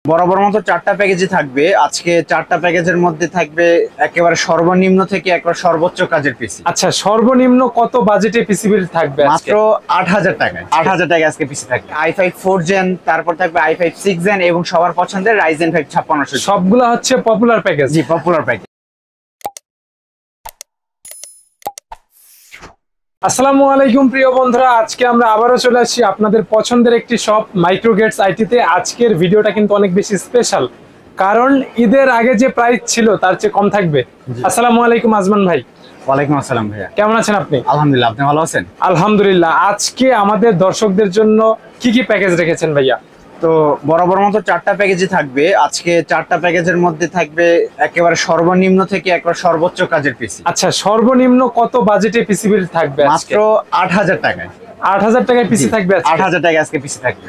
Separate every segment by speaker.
Speaker 1: বরাবর মতো 4টা প্যাকেজই থাকবে। আজকে 4টা প্যাকেজের মধ্যে থাকবে একেবারে সর্বনিম্ন থেকে একবার সর্বোচ্চ কাজের পিসি।
Speaker 2: আচ্ছা, সর্বনিম্ন কত বাজেটে পিসি বিল থাকবে?
Speaker 1: মাত্র 8000 টাকায়। 8000 টাকায় আজকে পিসি থাকবে। i5 4 জেন, তারপর থাকবে i5 6 জেন এবং সবার পছন্দের Ryzen 5 5600।
Speaker 2: সবগুলো হচ্ছে পপুলার প্যাকেজ।
Speaker 1: জি, পপুলার প্যাকেজ।
Speaker 2: আসসালামু আলাইকুম প্রিয় বন্ধুরা, আজকে আমরা আবারও চলে আসছি আপনাদের পছন্দের একটি শপ মাইক্রোগেটস আইটিতে। আজকের ভিডিওটা কিন্তু অনেক বেশি স্পেশাল, কারণ ঈদের আগে যে প্রাইস ছিল তার চেয়ে কম থাকবে। আসসালামু আলাইকুম আজমান ভাই।
Speaker 1: ওয়ালাইকুম আসসালাম ভাইয়া,
Speaker 2: কেমন আছেন আপনি?
Speaker 1: আলহামদুলিল্লাহ, আপনি ভালো আছেন?
Speaker 2: আলহামদুলিল্লাহ। আজকে আমাদের দর্শকদের জন্য কি কি প্যাকেজ রেখেছেন ভাইয়া?
Speaker 1: তো বরাবর মতো 4টা প্যাকেজই থাকবে। আজকে 4টা প্যাকেজের মধ্যে থাকবে একেবারে সর্বনিম্ন থেকে একবার সর্বোচ্চ কাজের পিসি।
Speaker 2: আচ্ছা, সর্বনিম্ন কত বাজেটে পিসি বিল থাকবে?
Speaker 1: মাত্র 8000 টাকায়।
Speaker 2: 8000 টাকায় পিসি থাকবে।
Speaker 1: 8000 টাকায় আজকে পিসি থাকবে।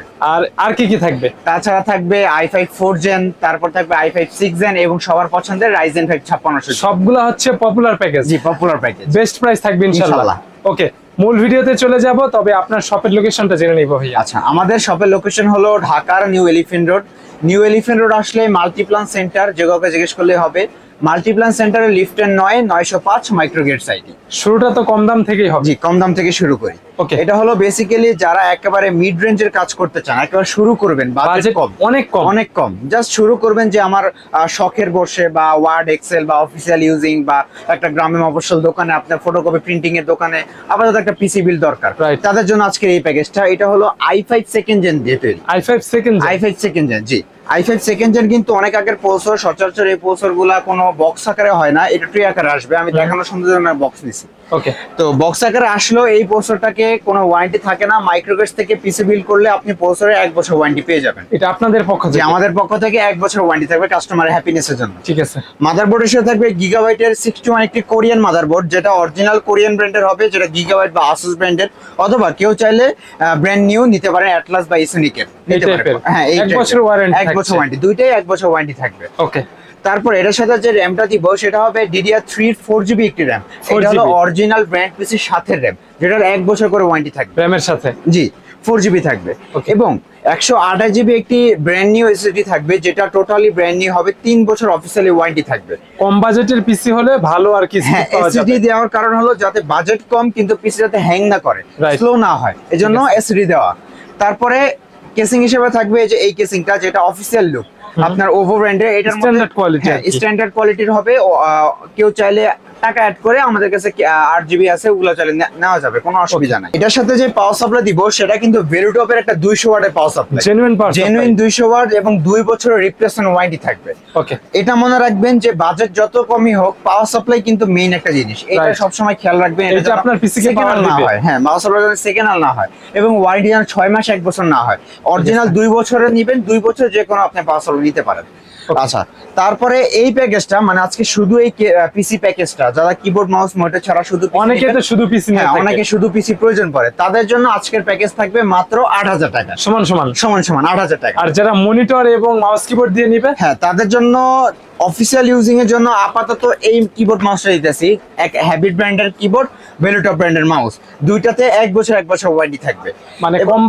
Speaker 2: আর কি কি থাকবে?
Speaker 1: তাছাড়া থাকবে i5 4 জেন, তারপর থাকবে i5 6 জেন এবং সবার পছন্দের Ryzen 5 5600।
Speaker 2: সবগুলো হচ্ছে পপুলার প্যাকেজ।
Speaker 1: জি, পপুলার প্যাকেজ।
Speaker 2: বেস্ট প্রাইস থাকবে ইনশাআল্লাহ। ওকে, মূল ভিডিওতে চলে যাব, তবে আপনার শপের লোকেশনটা জেনে নিব ভাইয়া।
Speaker 1: আচ্ছা, আমাদের শপের লোকেশন হলো ঢাকার new elephant road. New elephant road আসলে মাল্টিপ্লান সেন্টার, যে কাউকে জিজ্ঞেস করলে হবে। মাল্টিপ্লান সেন্টারের লিফটের 905 মাইক্রোগেটস আইটি।
Speaker 2: শুরুটা তো কম দাম থেকেই হবে।
Speaker 1: জি, কম দাম থেকে শুরু করি।
Speaker 2: ওকে,
Speaker 1: এটা হলো বেসিক্যালি যারা একেবারে মিড রেঞ্জের কাজ করতে চান, একেবারে শুরু করবেন, বাজেট কম, অনেক কম, জাস্ট শুরু করবেন যে আমার শখের বসে বা ওয়ার্ড এক্সেল বা অফিসিয়াল ইউজিং বা একটা গ্রামে মফস্বল দোকানে আপনার ফটোকপি প্রিন্টিং এর দোকানে আপাতত একটা পিসি বিল দরকার, তাদের জন্য আজকে এই প্যাকেজটা। এটা হলো i5 সেকেন্ড জেন দিয়ে তৈরি। i5 second gen. জি, i5 সেকেন্ড জেন কিন্তু অনেক আগের প্রসেসর। সচরাচর এই প্রসেসর গুলা কোনো বক্স আকারে হয় না, এটা ট্রি আকারে আসবে। আমি দেখানোর সুন্দর বক্স নিছি। ওকে, তো বক্স আকারে আসলো। এই প্রসেসরটাকে কোনো ওয়ারেন্টি থাকে না। মাইক্রোগেটস থেকে পিসি বিল করলে আপনি প্রসেসরে 1 বছর ওয়ারেন্টি পেয়ে যাবেন।
Speaker 2: এটা আপনাদের পক্ষ থেকে?
Speaker 1: আমাদের পক্ষ থেকে 1 বছর ওয়ারেন্টি থাকবে কাস্টমারের হ্যাপিনেসের জন্য।
Speaker 2: ঠিক আছে।
Speaker 1: মাদারবোর্ডের সাথে থাকবে গিগাবাইটের 61, একটি কোরিয়ান মাদারবোর্ড, যেটা অরিজিনাল কোরিয়ান ব্র্যান্ডের হবে, যেটা গিগাবাইট বা আসুস ব্র্যান্ডের, অথবা কেউ চাইলে ব্র্যান্ড নিউ নিতে পারেন, অ্যাটলাস বা ইসোনিকের নিতে পারেন। হ্যাঁ,
Speaker 2: 1 বছর ওয়ারেন্টি।
Speaker 1: 1 বছর ওয়ারেন্টি, দুইটাই 1 বছর ওয়ারেন্টি থাকবে।
Speaker 2: ওকে,
Speaker 1: তারপর এটার সাথে যে র্যামটা দিব সেটা হবে DDR3 4GB একটি র্যাম। এটা হলো অরিজিনাল ব্র্যান্ড পিসির সাথে র্যাম, যেটার 1 বছর করে ওয়ারেন্টি থাকবে
Speaker 2: র্যামের সাথে।
Speaker 1: জি, 4GB থাকবে। এবং 128GB একটি ব্র্যান্ড নিউ এসএসডি থাকবে, যেটা টোটালি ব্র্যান্ড নিউ হবে, 3 বছর অফিসিয়ালি ওয়ারেন্টি থাকবে।
Speaker 2: কম বাজেটের পিসি হলে ভালো আর কি পাওয়া যাবে।
Speaker 1: এসএসডি দেওয়ার কারণ হলো যাতে বাজেট কম কিন্তু পিসি যাতে হ্যাং না করে, স্লো না হয়, এজন্য এসএসডি দেওয়া। তারপরে কেসিং হিসেবে থাকবে যে এই কেসিংটা, যেটা অফিসিয়াল লুক আপনার ওভো ব্র্যান্ডের। এটার
Speaker 2: স্ট্যান্ডার্ড কোয়ালিটি,
Speaker 1: স্ট্যান্ডার্ড কোয়ালিটির হবে। কেউ চাইলে টাকা অ্যাড করে আমাদের কাছে 8GB আছে, ওগুলো চাইলে নেওয়া যাবে, কোনো অসুবিধা নাই। এটার সাথে যে পাওয়ার সাপ্লাই দিব সেটা কিন্তু ভেলুটপের একটা 200 ওয়াটের পাওয়ার সাপ্লাই, জেনুইন 200 ওয়াট এবং 2 বছরের রিপ্লেসমেন্ট ওয়ারেন্টি থাকবে। ওকে, এটা মনে রাখবেন যে বাজেট যত কমই হোক, পাওয়ার সাপ্লাই কিন্তু মেইন একটা জিনিস, এটা সবসময় খেয়াল রাখবেন। এটা আপনার পিসি কে পাওয়ার না হয়, হ্যাঁ, পাওয়ার সাপ্লাই সেকেন্ড হ্যান্ড না হয়, এবং ওয়ারেন্টি যেন 6 মাস 1 বছর না হয়। অরিজিনাল 2 বছরের নিবেন, 2 বছর যে কোনো আপনি পাওয়ার সাপ্লাই নিতে পারেন। আচ্ছা, তারপরে এই প্যাকেজটা, মানে আজকে শুধু এই পিসি প্যাকেজটা, যারা কিবোর্ড মাউস মনিটর ছাড়া শুধু,
Speaker 2: অনেকে তো শুধু পিসি নিয়ে থাকে,
Speaker 1: অনেকে শুধু পিসি প্রয়োজন পড়ে, তাদের জন্য আজকের প্যাকেজ থাকবে মাত্র 8000 টাকা, সমান 8000 টাকা।
Speaker 2: আর যারা মনিটর এবং মাউস কিবোর্ড দিয়ে নিবে,
Speaker 1: হ্যাঁ, তাদের জন্য অফিসিয়াল ইউজিং এর জন্য আপাতত এই কিবোর্ড মাউসটা দিতেছি। এক হ্যাবিট ব্র্যান্ডের কিবোর্ড, ভেলুটপ ব্র্যান্ডের মাউস, দুইটাতে 1 বছর ওয়ারেন্টি থাকবে।
Speaker 2: মানে কম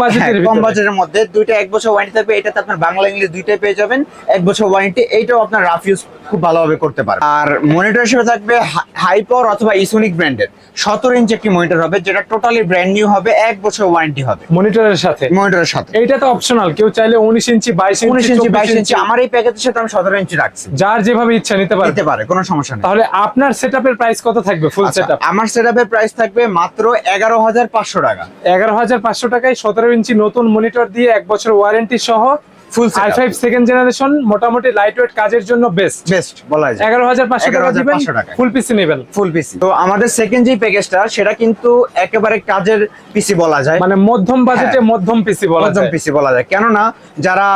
Speaker 2: বাজেটের
Speaker 1: মধ্যে দুইটা 1 বছর ওয়ারেন্টি থাকবে। এটাতে আপনার বাংলা ইংলিশ দুইটাই পেয়ে যাবেন, 1 বছর ওয়ারেন্টি। এইটাও আপনার রাফ ইউজ খুব ভালোভাবে করতে পারবেন। আর মনিটর হিসেবে থাকবে হাইপাওয়ার অথবা ইসোনিক ব্র্যান্ডের 17 ইঞ্চি একটি মনিটর হবে, যেটা টোটালি ব্র্যান্ড নিউ হবে, 1 বছর ওয়ারেন্টি হবে মনিটরের সাথে।
Speaker 2: এইটা তো অপশনাল, কেউ চাইলে 19 ইঞ্চি
Speaker 1: 22 ইঞ্চি। আমার এই প্যাকেজের সাথে আমি 17 ইঞ্চি রাখছি,
Speaker 2: যার যেভাবে ইচ্ছা নিতে পারে, কোনো সমস্যা নেই। তাহলে আপনার সেটআপের প্রাইস কত থাকবে? ফুল সেটআপ
Speaker 1: আমার সেটআপের প্রাইস থাকবে মাত্র 11500 টাকা।
Speaker 2: 11500 টাকায় 17 ইঞ্চি নতুন মনিটর দিয়ে 1 বছর ওয়ারেন্টি সহ ফুল i5 সেকেন্ড জেনারেশন, মোটামুটি লাইটওয়েট কাজের জন্য বেস্ট বলা যায়। 11500 টাকা দিবেন, ফুল পিসি নেবেন, ফুল পিসি।
Speaker 1: তো আমাদের সেকেন্ড যে প্যাকেজটা, সেটা কিন্তু একেবারে কাজের পিসি বলা যায়,
Speaker 2: মানে মধ্যম বাজেটে মধ্যম পিসি
Speaker 1: বলা যায়। কেননা যারা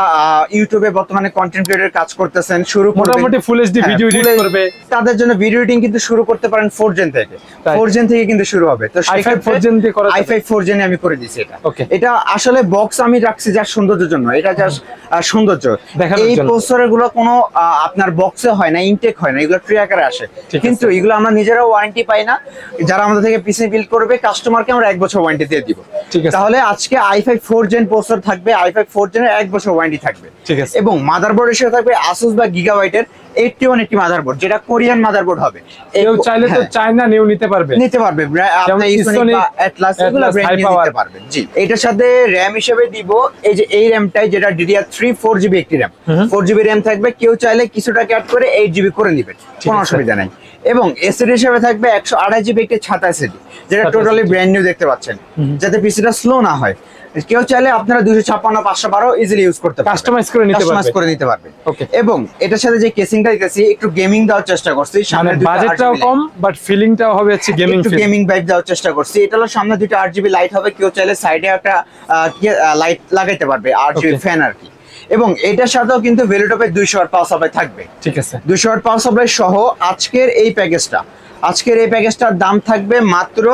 Speaker 1: ইউটিউবে বর্তমানে কন্টেন্ট ক্রিয়েটর কাজ করতেছেন, শুরু
Speaker 2: মোটামুটি ফুল এইচডি ভিডিও এডিট করবে,
Speaker 1: তাদের জন্য ভিডিও এডিটিং কিন্তু শুরু করতে পারেন 4 জেন থেকে। 4 জেন থেকে কিন্তু শুরু হবে। তো
Speaker 2: i5 4 জেন দিয়ে করা,
Speaker 1: i5 4 জেনে আমি করে দিয়েছি এটা। এটা আসলে বক্স আমি রাখছি যার সৌন্দর্যের জন্য, এটা জাস্ট সৌন্দর্য। এই প্রসেসর গুলো কোনো আপনার বক্সে হয় না, ইনটেক হয় না, এগুলো ট্রে আকারে আসে, কিন্তু এগুলো আমরা নিজেরাও ওয়ারেন্টি পাই না। যারা আমাদের থেকে পিসি বিল্ড করবে কাস্টমারকে আমরা 1 বছর ওয়ারেন্টি দিয়ে দিব। তাহলে আজকে i5 4 জেন প্রসেসর থাকবে, i5 4 জেনের 1 বছর ওয়ারেন্টি থাকবে। এবং মাদারবোর্ড হিসেবে থাকবে Asus বা Gigabyte এর 8180 মাদারবোর্ড, যেটা কোরিয়ান মাদারবোর্ড হবে।
Speaker 2: কেউ চাইলে তো চায়না নিউ নিতে পারবে।
Speaker 1: আপনি Sony বা Atlas এগুলো ব্র্যান্ড নিউ নিতে পারবেন। জি, এটার সাথে র‍্যাম হিসেবে দিব এই যে এই র‍্যামটাই, যেটা DDR3 4GB একটি র‍্যাম, 4GB র‍্যাম থাকবে। কেউ চাইলে কিছু টাকা অ্যাড করে 8GB করে নেবেন, কোনো অসুবিধা নাই। এবং এসএসডি হিসেবে থাকবে 128GB একটি ছাতা এসএসডি, যেটা টোটালি ব্র্যান্ড নিউ দেখতে পাচ্ছেন, যাতে পিসিটা স্লো না হয়। কেউ চাইলে আপনারা 256 512 ইজিলি ইউজ করতে পারবেন, কাস্টমাইজ করে নিতে পারবেন। এবং এটার সাথে যে কেসিংটা দিতেছি একটু গেমিং দেওয়ার চেষ্টা করছি, সামনে
Speaker 2: বাজেটটাও কম বাট ফিলিংটাও হবে হচ্ছে গেমিং,
Speaker 1: একটু গেমিং ভাইব দেওয়ার চেষ্টা করছি। এটা হলো সামনে দুটো 8GB লাইট হবে, কেউ চাইলে সাইডে একটা লাইট লাগাইতে পারবে, 8GB ফ্যান আর কি। এবং এটার সাথেও কিন্তু ভ্যালুটপের 200 ওয়াট পাওয়ার সাপ্লাই থাকবে। ঠিক আছে, 200 ওয়াট পাওয়ার সাপ্লাই সহ আজকের এই প্যাকেজটার দাম থাকবে মাত্র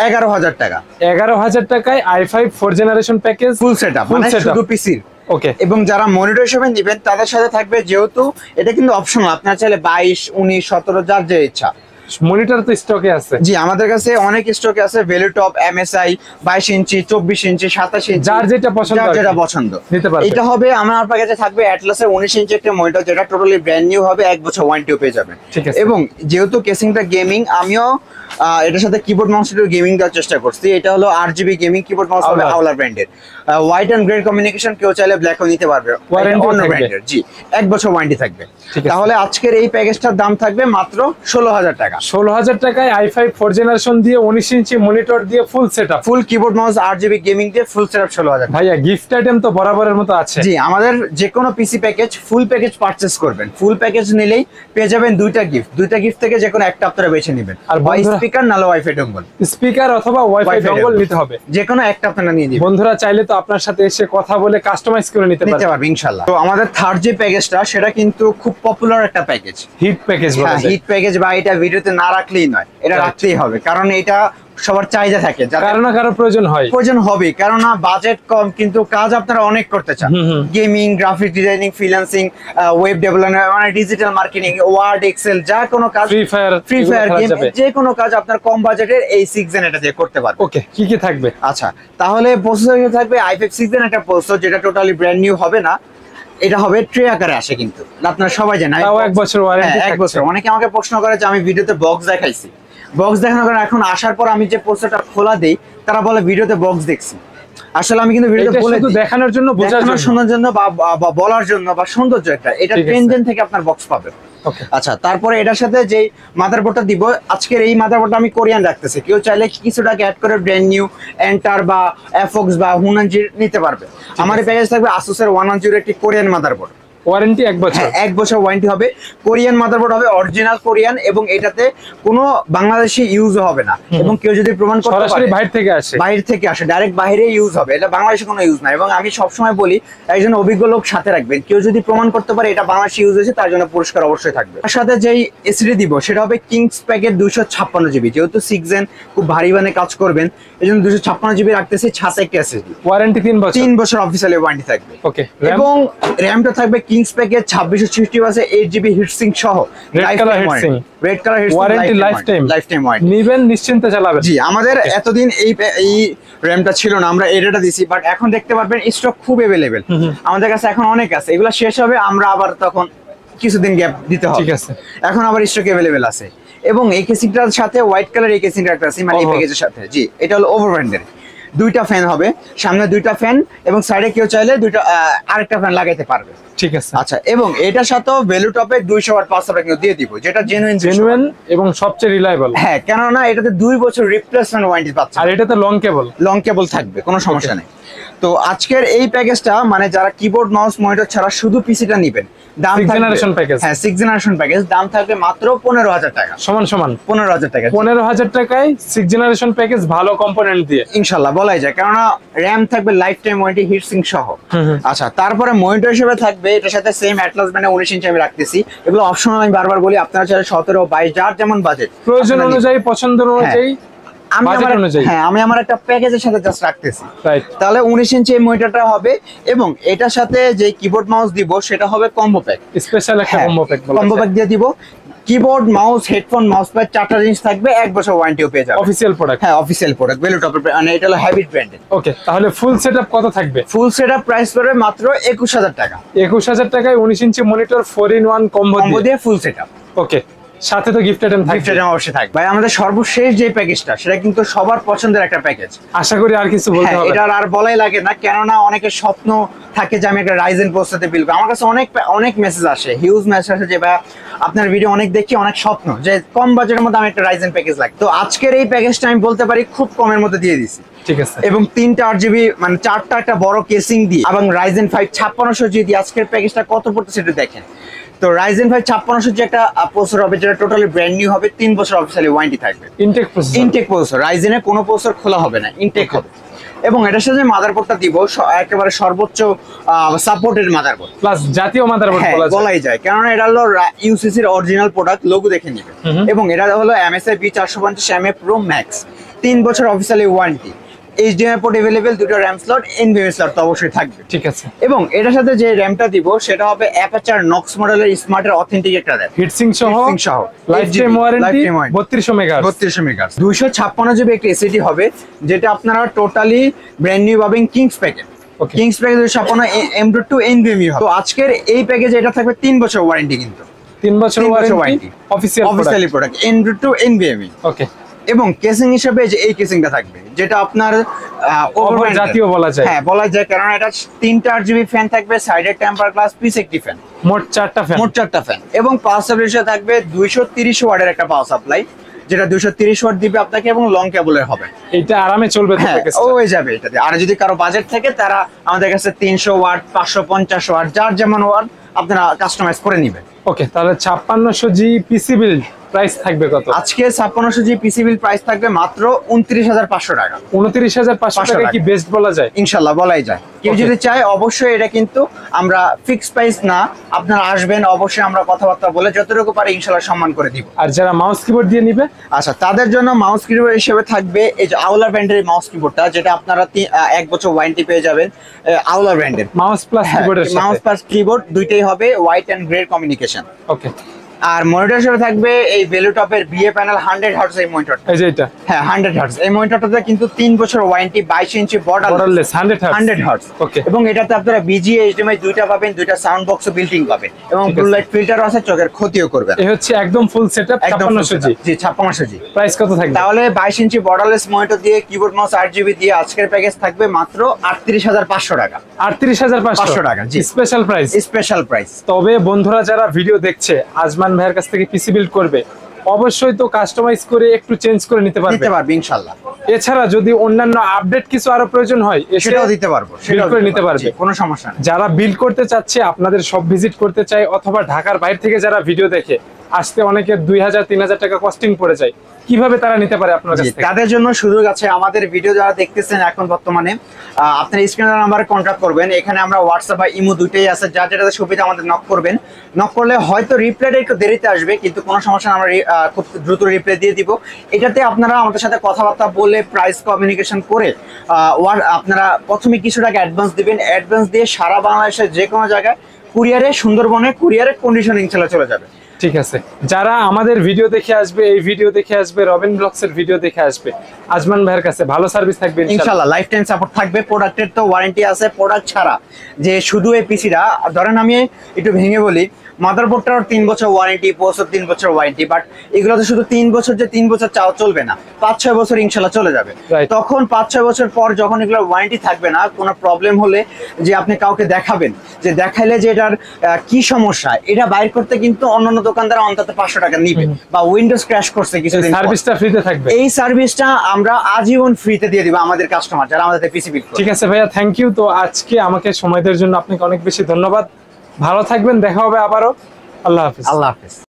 Speaker 1: 11,000 টাকা।
Speaker 2: 11,000 টাকায় i5 4 generation package
Speaker 1: full setup, মানে শুধু পিসির। ওকে, এবং যারা মনিটর হিসেবে নেবেন তাদের সাথে থাকবে, যেহেতু এটা কিন্তু অপশনাল, আপনারা চাইলে 22, 19, 17 যার যে ইচ্ছা।
Speaker 2: মনিটর তো স্টকে আছে? জি,
Speaker 1: আমাদের কাছে অনেক স্টকে আছে। ভ্যালুটপ, MSI 22 ইঞ্চি, 24 ইঞ্চি, 27 ইঞ্চি,
Speaker 2: যার যেটা পছন্দ
Speaker 1: নিতে পারবে। এটা হবে আমার কাছে থাকবে অ্যাটলাসের 19 ইঞ্চি একটা মনিটর, যেটা টোটালি ব্র্যান্ড নিউ হবে, 1 বছর ওয়ারেন্টিও পেয়ে যাবেন। এবং যেহেতু কেসিংটা গেমিং, আমিও এটার সাথে কিবোর্ড মাউস গেমিং দেওয়ার চেষ্টা করছি। এটা হলো 8GB গেমিং কিবোর্ড মাউস হবে, আওলার ব্র্যান্ডের, হোয়াইট এন্ড গ্রে কমিউনিকেশন। কেউ চাইলে ব্ল্যাকও নিতে পারবে, অন্য ব্র্যান্ডের। জি, 1 বছর ওয়ারেন্টি থাকবে। তাহলে আজকের এই প্যাকেজটার দাম থাকবে মাত্র 16,000 টাকা।
Speaker 2: 16,000 টাকায় i5 4 জেনারেশন দিয়ে 19 ইঞ্চি মনিটর দিয়ে ফুল সেটআপ,
Speaker 1: ফুল কিবোর্ড মাউস 8GB গেমিং দিয়ে ফুল সেটআপ 16,000।
Speaker 2: ভাইয়া গিফট আইটেম তো বরাবরের মতো আছে।
Speaker 1: জি, আমাদের যে কোনো পিসি প্যাকেজ ফুল প্যাকেজ পারচেজ করবেন, ফুল প্যাকেজ নিলেই পেয়ে যাবেন দুইটা গিফট থেকে যে কোনো একটা আপনারা বেছে নেবেন। আর স্পিকার নালে ওয়াইফাই ডঙ্গল,
Speaker 2: স্পিকার অথবা ওয়াইফাই ডঙ্গল নিতে হবে,
Speaker 1: যে কোনো একটা আপনারা নিয়ে নেবেন।
Speaker 2: বন্ধুরা চাইলে তো আপনার সাথে এসে কথা বলে কাস্টমাইজ করে নিতে পারবে
Speaker 1: ইনশাআল্লাহ। তো আমাদের থার্ড যে প্যাকেজটা, সেটা কিন্তু খুব পপুলার একটা প্যাকেজ,
Speaker 2: হিট প্যাকেজ বলা যায়।
Speaker 1: হিট প্যাকেজ, বা এটা ভিডিওতে না রাখলেই নয়, এটা রাখতেই হবে, কারণ এটা সবার চাহিদা থাকে,
Speaker 2: কারণ না কারো প্রয়োজন
Speaker 1: হবে, কারণ বাজেট কম কিন্তু কাজ আপনারা অনেক করতে চান। Gaming, graphic designing, freelancing, web development, মানে ডিজিটাল মার্কেটিং, ওয়ার্ড, এক্সেল, যা কোনো কাজ, ফ্রি ফায়ার গেম, যে কোনো কাজ আপনার কম বাজেটের এই 6 জেন এটা দিয়ে করতে পারবেন।
Speaker 2: ওকে, কি থাকবে?
Speaker 1: আচ্ছা, তাহলে প্রসেসর থাকবে i5 6 জেন একটা প্রসেসর, যেটা টোটালি ব্র্যান্ড নিউ হবে না। এটা হবে ট্রে আকারে আসে, কিন্তু আপনারা সবাই জানেন
Speaker 2: 1 বছর ওয়ারেন্টি,
Speaker 1: 1 বছর। অনেকে আমাকে প্রশ্ন করে যে আমি ভিডিওতে বক্স দেখাইছি, বক্স দেখানোর কারণে এখন আসার পর আমি যে প্রসেসরটা খোলা দেই, তারা বলে ভিডিওতে বক্স দেখছি। আসলে আমি কিন্তু ভিডিওতে বলে দিই
Speaker 2: দেখানোর জন্য, বোঝার
Speaker 1: জন্য, বা বলার জন্য, বা সৌন্দর্য একটা, এটা 10 জেন থেকে আপনার বক্স পাবেন। আচ্ছা, তারপরে এটার সাথে যে মাদারবোর্ডটা দিব, আজকের এই মাদারবোর্ডটা আমি কোরিয়ান রাখতেছি। কেউ চাইলে কিছু টাকা অ্যাড করে ব্র্যান্ড নিউ এন্টার বা এফক্স বা হুনানজির নিতে পারবে। আমার এই প্যাকেজ থাকবে আসুসের 110 একটি কোরিয়ান মাদারবোর্ড,
Speaker 2: ওয়ারেন্টি 1 বছর,
Speaker 1: 1 বছর ওয়ারেন্টি হবে। কোরিয়ান মাদারবোর্ড হবে, অরিজিনাল কোরিয়ান, এবং এটাতে কোনো বাংলাদেশি ইউজ হবে না। এবং কেউ যদি প্রমাণ করতে পারে
Speaker 2: সরাসরি বাইরে থেকে আসে,
Speaker 1: ডাইরেক্ট বাইরে ইউজ হবে, এটা বাংলাদেশে কোনো ইউজ না। এবং আমি সবসময় বলি একজন অভিজ্ঞ লোক সাথে রাখবেন, কেউ যদি প্রমাণ করতে পারে এটা বাংলাদেশে ইউজ হয়েছে, তার জন্য পুরস্কার অবশ্যই থাকবে। তার সাথে যেই এসডি দিব সেটা হবে কিংস প্যাকেট 256GB, যেহেতু 6 জেন খুব ভারী মানে কাজ করবেন, এজন্য 256GB রাখতেছি। ছাতে একটা এসএসডি,
Speaker 2: ওয়ারেন্টি 3 বছর
Speaker 1: অফিসিয়ালি ওয়ারেন্টি থাকবে।
Speaker 2: ওকে,
Speaker 1: এবং র‍্যামটা থাকবে কিংস প্যাকেট 2660 আছে, 8GB হিটসিঙ্ক সহ, red colour heatsink,
Speaker 2: warranty life time warranty, নেবেন নিশ্চিন্তে চালাবেন।
Speaker 1: জি, আমাদের এতদিন এই র‍্যামটা ছিল না, আমরা এটা দিছি, বাট এখন দেখতে পারবেন স্টক খুব अवेलेबल আমাদের কাছে এখন অনেক আছে। এগুলো শেষ হবে, আমরা আবার তখন কিছুদিন গ্যাপ দিতে হবে। ঠিক আছে, এখন আবার স্টক अवेलेबल আছে। এবং এই কেসিংটার সাথে হোয়াইট কালার এই কেসিংটা একটা আছে, মানে এই প্যাকেজের সাথে। জি, এটা হলো ওভারব্র্যান্ডের, দুইটা ফ্যান হবে, সামনে দুইটা ফ্যান, এবং সাইডে কেউ চাইলে দুইটা আরেকটা ফ্যান লাগাইতে পারবে। ঠিক আছে, আচ্ছা। এবং এটার সাথেও ভ্যালুটপে 200 ওয়াট পাওয়ার সাপ্লাই দিয়ে দিব, যেটা জেনুইন
Speaker 2: এবং সবচেয়ে রিলায়েবল।
Speaker 1: হ্যাঁ, কেননা এটাতে 2 বছর রিপ্লেসমেন্ট ওয়ারেন্টি পাচ্ছে,
Speaker 2: আর এটাতে লং কেবল
Speaker 1: থাকবে, কোনো সমস্যা নেই। তো আজকের এই প্যাকেজটা, মানে যারা কিবোর্ড মাউস মনিটর ছাড়া শুধু পিসিটা নেবেন, দাম
Speaker 2: 6 জেনারেশন প্যাকেজ,
Speaker 1: হ্যাঁ 6 জেনারেশন প্যাকেজ, দাম থাকবে মাত্র 15,000 টাকা, সমান 15,000 টাকা।
Speaker 2: 15,000 টাকায় 6 জেনারেশন প্যাকেজ, ভালো কম্পোনেন্ট দিয়ে
Speaker 1: ইনশাআল্লাহ বলাই যায়, কারণ র‍্যাম থাকবে লাইফ টাইম ওয়ারেন্টি, হিটসিঙ্ক সহ। আচ্ছা, তারপরে মনিটর হিসেবে থাকবে এটার সাথে সেম অ্যাটলাস ব্র্যান্ডের 19 ইঞ্চি আমি রাখতেছি। এগুলো অপশনাল, আমি বারবার বলি, আপনারা চাইলে 17, 22 যার যেমন বাজেট
Speaker 2: প্রয়োজন অনুযায়ী, পছন্দ অনুযায়ী
Speaker 1: আমি আমার একটা প্যাকেজের সাথে জাস্ট রাখতেছি,
Speaker 2: রাইট।
Speaker 1: তাহলে 19 ইঞ্চি এই মনিটরটা হবে এবং এটার সাথে যে কিবোর্ড মাউস দিব সেটা হবে কম্বো প্যাক,
Speaker 2: স্পেশাল একটা
Speaker 1: কম্বো প্যাক দিয়ে দিব। Keyboard mouse headphone mouse pad 4টা জিনিস থাকবে, 1 বছর ওয়ারেন্টিও পেয়ে যাবে।
Speaker 2: অফিশিয়াল প্রোডাক্ট,
Speaker 1: হ্যাঁ অফিশিয়াল প্রোডাক্ট, ভেলুটপের, মানে এটা হলো হ্যাবিট ব্র্যান্ডের।
Speaker 2: ওকে, তাহলে ফুল সেটআপ কত থাকবে?
Speaker 1: ফুল সেটআপ প্রাইস পড়বে মাত্র 21000 টাকা।
Speaker 2: 21000 টাকায় 19 ইঞ্চি মনিটর 4-in-1 কম্বো
Speaker 1: দিয়ে ফুল সেটআপ।
Speaker 2: ওকে, সাথে তো গিফট আইটেম থাকবে।
Speaker 1: গিফট আইটেম অবশ্যই থাকবে। ভাই আমাদের সর্বশেষ যে প্যাকেজটা সেটা কিন্তু সবার পছন্দের একটা প্যাকেজ,
Speaker 2: আশা করি আর কিছু বলতে হবে
Speaker 1: এটা আর বলাই লাগে না, কেননা অনেকের স্বপ্ন থাকে যে আমি একটা রাইজেন প্রসেসরে বিল করব। আমার কাছে অনেক মেসেজ আসে, হিউজ মেসেজ আসে যে ভাই আপনার ভিডিও অনেক দেখি, অনেক স্বপ্ন যে কম বাজেটের মধ্যে আমি একটা রাইজেন প্যাকেজ লাগে। তো আজকের এই প্যাকেজটা আমি বলতে পারি খুব কমের মধ্যে দিয়ে দিছি,
Speaker 2: ঠিক আছে।
Speaker 1: এবং 3টা 8GB মানে 4টা একটা বড় কেসিং দিয়ে এবং রাইজেন 5 5600G দিয়ে আজকের প্যাকেজটা কত পড়তেছে একটু দেখেন। তো রাইজেন 5 5600G একটা প্রসেসর হবে যেটা টোটালি ব্র্যান্ড নিউ হবে, 3 বছর অফিশিয়ালি ওয়ারেন্টি থাকবে। ইনটেক প্রসেসর, রাইজেনের কোনো প্রসেসর খোলা হবে না, ইনটেক হবে। এবং এটার সাথে মাদারবোর্ডটা দিব একেবারে সর্বোচ্চ সাপোর্টেড মাদারবোর্ড,
Speaker 2: প্লাস জাতীয় মাদারবোর্ড
Speaker 1: বলাই যায়, কারণ এটা হলো ইউসিসির অরিজিনাল প্রোডাক্ট, লোগো দেখে নিবে। এবং এটা হলো MSI B450 Pro Max, 3 বছর officially warranty. HDMI port available, দুটো RAM স্লট, NVMe স্লট তো অবশ্যই থাকবে,
Speaker 2: ঠিক আছে।
Speaker 1: এবং এটার সাথে যে র‍্যামটা দিব সেটা হবে অ্যাপাচার নক্স মডেলের স্মার্টের অথেন্টিক একটা র‍্যাম,
Speaker 2: হিটসিঙ্ক সহ lifetime warranty 3200 megahertz
Speaker 1: 256GB একটা SSD হবে, যেটা আপনারা টোটালি ব্র্যান্ড নিউ পাবেন কিংস প্যাকেট। কিংস প্যাকেজ 256 M.2 NVMe হবে। তো আজকের এই প্যাকেজে এটা থাকবে 3 বছর ওয়ারেন্টি, কিন্তু
Speaker 2: 3 বছর warranty
Speaker 1: officially product M.2 NVMe।
Speaker 2: ওকে,
Speaker 1: এবং কেসিং হিসেবে যে এই কেসিংটা থাকবে যেটা আপনার
Speaker 2: ওভার জাতীয় বলা যায়,
Speaker 1: হ্যাঁ বলা যায়, কারণ এটা 3টা 8GB ফ্যান থাকবে, সাইডের টেম্পার গ্লাস, পিস একটি ফ্যান,
Speaker 2: মোট 4টা ফ্যান। এবং
Speaker 1: পাওয়ার সাপ্লাই থাকবে 230 ওয়াটের একটা পাওয়ার সাপ্লাই, যেটা 230 ওয়াট দিবে আপনাকে এবং লং কেবলের হবে।
Speaker 2: এটা আরামে চলবে তো প্যাকেজটা,
Speaker 1: হয়ে যাবে এটাতে। আর যদি কারো বাজেট থাকে তারা আমাদের কাছে 300 ওয়াট 550 ওয়াট যার যেমন ওয়াট আপনারা কাস্টমাইজ করে নেবেন।
Speaker 2: ওকে, তাহলে 5600G পিসি বিল্ড প্রাইস থাকবে কত?
Speaker 1: আজকে 5600G পিসি বিল প্রাইস থাকবে মাত্র 29500 টাকা।
Speaker 2: 29500 টাকা কি বেস্ট বলা যায়?
Speaker 1: ইনশাআল্লাহ বলাই যায়। কেউ যদি চায় অবশ্যই, এটা কিন্তু আমরা ফিক্সড প্রাইস না, আপনারা আসবেন অবশ্যই, আমরা কথাবার্তা বলে যতটুকু পারি ইনশাআল্লাহ সম্মান করে দিব।
Speaker 2: আর যারা মাউস কিবোর্ড দিয়ে নিবে,
Speaker 1: আচ্ছা তাদের জন্য মাউস কিবোর্ড হিসেবে থাকবে এই যে আউলা ব্র্যান্ডের মাউস কিবোর্ডটা, যেটা আপনারা 1 বছর ওয়ারেন্টি পেয়ে যাবেন। আউলা ব্র্যান্ডের
Speaker 2: মাউস প্লাস কিবোর্ডের সাথে,
Speaker 1: মাউস প্লাস কিবোর্ড দুইটাই হবে white and grey combination.
Speaker 2: Okay,
Speaker 1: আর মনিটর হিসেবে থাকবে এই ভেলুটপের বিএ প্যানেল 100 হার্টজ এই মনিটরটা,
Speaker 2: এই যে এটা,
Speaker 1: হ্যাঁ 100 হার্টজ এই মনিটরটাতে কিন্তু 3 বছর ওয়ারেন্টি, 22 ইঞ্চি বর্ডারলেস
Speaker 2: 100
Speaker 1: হার্টজ।
Speaker 2: ওকে,
Speaker 1: এবং এটাতে আপনারা BGA HDMI দুইটা পাবেন, দুইটা সাউন্ড বক্সও বিল্ট-ইন পাবেন, এবং ব্লু লাইট ফিল্টারও আছে, চোখের ক্ষতিও করবে না।
Speaker 2: এই হচ্ছে একদম ফুল সেটআপ 5600G।
Speaker 1: জি 5600G।
Speaker 2: প্রাইস কত থাকবে?
Speaker 1: তাহলে 22 ইঞ্চি বর্ডারলেস মনিটর দিয়ে কিবোর্ড মাউস 8GB দিয়ে আজকের প্যাকেজ থাকবে মাত্র 38500 টাকা।
Speaker 2: 38500
Speaker 1: টাকা, জি
Speaker 2: স্পেশাল প্রাইস,
Speaker 1: স্পেশাল প্রাইস।
Speaker 2: তবে বন্ধুরা যারা ভিডিও দেখছে আজমান ভাইয়ের কাছ থেকে পিসি বিল্ড করবে, অবশ্যই তো কাস্টমাইজ করে একটু চেঞ্জ করে নিতে পারবে
Speaker 1: ইনশাআল্লাহ।
Speaker 2: এছাড়া যদি অন্যান্য আপডেট কিছু আরো প্রয়োজন হয়
Speaker 1: সেটাও দিতে পারবো,
Speaker 2: বিল্ড করে নিতে পারবে,
Speaker 1: কোনো সমস্যা নেই।
Speaker 2: যারা বিল্ড করতে চাচ্ছে, আপনাদের সব ভিজিট করতে চায়, অথবা ঢাকার বাইরে থেকে যারা ভিডিও দেখে আসতে অনেকে 2000-3000 টাকা কস্টিং পড়ে যায়, কিভাবে তারা নিতে পারে আপনার কাছ থেকে?
Speaker 1: তাদের জন্য সুযোগ আছে। আমাদের ভিডিও যারা দেখতেছেন এখন বর্তমানে, আপনার স্ক্রিনের নাম্বারে কন্ট্যাক্ট করবেন, এখানে আমরা হোয়াটসঅ্যাপ বা ইমো দুইটাই আছে, যার যেটাতে সুবিধা আমাদের নক করবেন। নক করলে হয়তো রিপ্লাইটা একটু দেরিতে আসবে, কিন্তু কোনো সমস্যা না, আমরা খুব দ্রুত রিপ্লাই দিয়ে দিব। এটাতে আপনারা আমাদের সাথে কথাবার্তা বলে প্রাইস কমিউনিকেশন করে আপনারা প্রথমে কিছু টাকা অ্যাডভান্স দিবেন, অ্যাডভান্স দিয়ে সারা বাংলাদেশের যে কোনো জায়গায় কুরিয়ারে, সুন্দরবনে কুরিয়ারে কন্ডিশন ইনশাআল্লাহ চলে যাবে।
Speaker 2: ঠিক আছে, যারা আমাদের ভিডিও দেখে আসবে, এই ভিডিও দেখে আসবে, রবিন ব্লগসের ভিডিও দেখে আসবে, আজমান ভাইয়ের কাছে ভালো সার্ভিস থাকবে
Speaker 1: ইনশাআল্লাহ। লাইফ টাইম সাপোর্ট থাকবে, প্রোডাক্টের তো ওয়ারেন্টি আছে। প্রোডাক্ট ছাড়া যে শুধু এই পিসিটা, ধরেন আমি একটু ভেঙে বলি, মাদারবোর্ডটার 3 বছর ওয়ারেন্টি, প্রসেসর 3 বছর ওয়ারেন্টি, বাট এগুলোতে শুধু 3 বছর, যে 3 বছর চাও চলবে না, 5-6 বছর ইনশাআল্লাহ চলে যাবে। তখন 5-6 বছর পর যখন এগুলোর ওয়ারেন্টি থাকবে না, কোনো প্রবলেম হলে যে আপনি কাউকে দেখাবেন, যে দেখাইলে যে এটার কি সমস্যা, এটা বাইর করতে কিন্তু অন্যান্য দোকানদার অন্তত 500 টাকা নিবে, বা উইন্ডোজ ক্র্যাশ করছে কিছুদিন,
Speaker 2: সার্ভিসটা ফ্রিতে থাকবে।
Speaker 1: এই সার্ভিসটা আমরা আজীবন ফ্রিতে দিয়ে দিব আমাদের কাস্টমার যারা আমাদের পিসি বিল করে।
Speaker 2: ঠিক আছে ভাইয়া, থ্যাংক ইউ। তো আজকে আমাকে সময় দেওয়ার জন্য আপনাকে অনেক বেশি ধন্যবাদ। ভালো থাকবেন, দেখা হবে আবারও। আল্লাহ হাফেজ।
Speaker 1: আল্লাহ হাফেজ।